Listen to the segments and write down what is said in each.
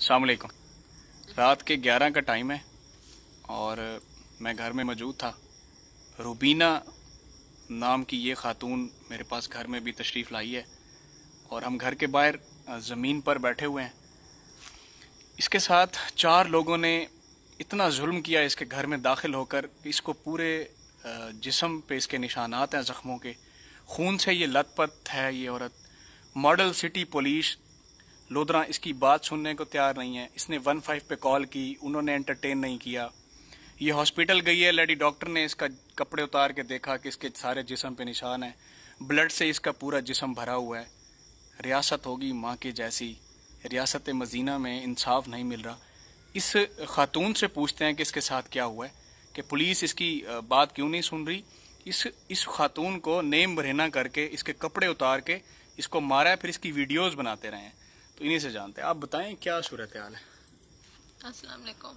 अस्सलाम वालेकुम। रात के 11 का टाइम है और मैं घर में मौजूद था। रूबीना नाम की ये खातून मेरे पास घर में भी तशरीफ़ लाई है और हम घर के बाहर ज़मीन पर बैठे हुए हैं। इसके साथ 4 लोगों ने इतना जुल्म किया इसके घर में दाखिल होकर, इसको पूरे जिस्म पे इसके निशानात हैं ज़ख्मों के, खून से ये लथपथ है ये औरत। मॉडल सिटी पुलिस लोधरा इसकी बात सुनने को तैयार नहीं है। इसने 15 पे कॉल की, उन्होंने एंटरटेन नहीं किया। ये हॉस्पिटल गई है, लेडी डॉक्टर ने इसका कपड़े उतार के देखा कि इसके सारे जिस्म पे निशान है, ब्लड से इसका पूरा जिस्म भरा हुआ है। रियासत होगी माँ के जैसी, रियासत मदीना में इंसाफ नहीं मिल रहा। इस खातून से पूछते हैं कि इसके साथ क्या हुआ है, कि पुलिस इसकी बात क्यों नहीं सुन रही। इस खातून को नेम बरहना करके इसके कपड़े उतार के इसको मारा है, फिर इसकी वीडियोस बनाते रहे हैं। तो इन्हीं से जानते हैं। आप बताएं क्या सूरत हाल है। अस्सलाम वालेकुम।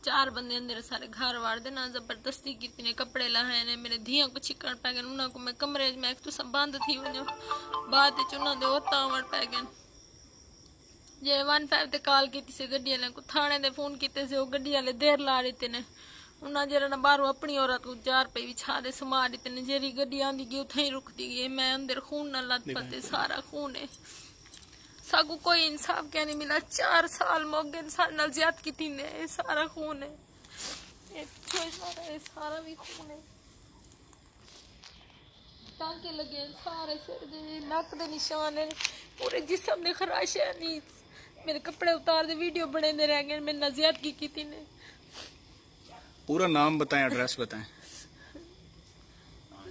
4 बंदे अंदर सारे घर वार दे ना जबरदस्ती कितने कपड़े लाए ने, मेरे धियां को छिकण पै गए, उन्हां को मैं कमरे में तो सब बंद थी वने बात चुना दे होता वड़ पै गए। जे 15 ते कॉल की से गड्डी वाले को थाने दे फोन कीते से, वो गड्डी वाले देर ला रहे ने। उन्हें जरा ना बाहरों अपनी औरत को 4 रुपए बिछा दे समा देते ने। जेरी गड्डी आंदी गई उथे ही रुकती गई। मैं अंदर खून न लथपथ, सारा खून है। सागू कोई इंसाफ क्या नहीं मिला। 4 साल मोगे साल ज्यादा की ने, सारा खून है, सारा भी खून है। टांके लगे सारे सिर दे, नक दे निशान है, पूरे जिस्म ने खराश है। नहीं मेरे कपड़े उतार दे, वीडियो बने दे रह गए। मैंने ज्यादती की ने। पूरा नाम बताएं, एड्रेस बताएं।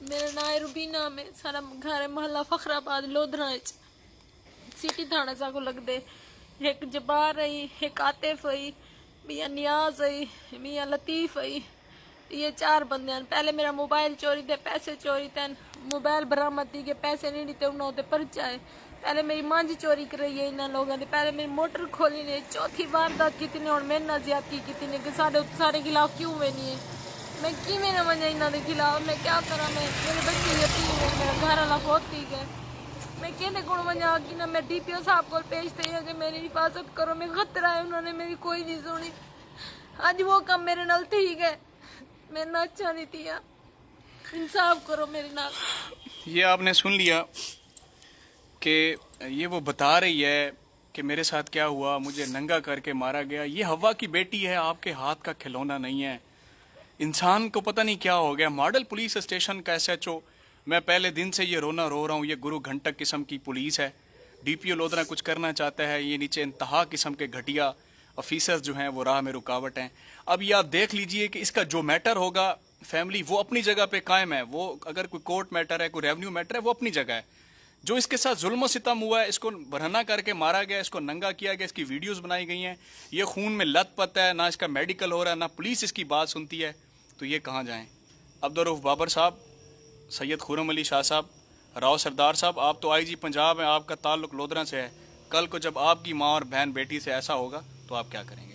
मेरा नाम है रूबीना, में सारा घर है मोहल्ला फखराबाद लोधरा सिटी थाना सा को लगदे। एक जबार आई, एक आतिफ आई, मियां नियाज आई, मियां लतीफ आई। ये 4 बंदे हैं। पहले मेरा मोबाइल चोरी थे, पैसे चोरी थे, मोबाइल बरामद थी के पैसे नहीं दिते उन्होंने पर्चा है। पहले मेरी मांझी चोरी कर रही है इन लोगों ने, पहले मेरी मोटर खोली ने, 4थी वारदात की ने और मेरे ना ज्यादती की ने। सारे खिलाफ क्यों हुए नहीं है, मैं किमें ना वजा इन्होंने खिलाफ, मैं क्या करा। मैं मेरे बच्चे यतीम है, मेरा घर वाला बहुत ठीक है, मैं कहते गुण वजा कि ना मैं DPO साहब को भेजते हैं कि मेरी हिफाजत करो, मैं खतरा है। उन्होंने मेरी कोई नहीं सुनी। आज वो कम मेरे नाल ठीक है, मेरे ना अच्छा नहीं थी। इंसाफ करो मेरे नाल। ये आपने सुन लिया कि ये वो बता रही है कि मेरे साथ क्या हुआ, मुझे नंगा करके मारा गया। ये हवा की बेटी है, आपके हाथ का खिलौना नहीं है। इंसान को पता नहीं क्या हो गया। मॉडल पुलिस स्टेशन का SHO, मैं पहले दिन से ये रोना रो रहा हूँ। ये गुरु घंटक किस्म की पुलिस है। DPO लोधरा कुछ करना चाहता है, ये नीचे इंतहा किस्म के घटिया ऑफिसर्स जो हैं वो राह में रुकावट हैं। अब ये आप देख लीजिए कि इसका जो मैटर होगा फैमिली, वो अपनी जगह पे कायम है। वो अगर कोई कोर्ट मैटर है, कोई रेवेन्यू मैटर है, वो अपनी जगह है। जो इसके साथ जुल्म सितम हुआ है, इसको बरहना करके मारा गया, इसको नंगा किया गया, इसकी वीडियोस बनाई गई हैं, ये खून में लथपथ है, ना इसका मेडिकल हो रहा है, ना पुलिस इसकी बात सुनती है, तो ये कहाँ जाएं। अब्दुल रऊफ बाबर साहब, सैयद खुर्रम अली शाह साहब, राव सरदार साहब, आप तो IG पंजाब हैं, आपका ताल्लुक लोधरा से है। कल को जब आपकी माँ और बहन बेटी से ऐसा होगा तो आप क्या करेंगे।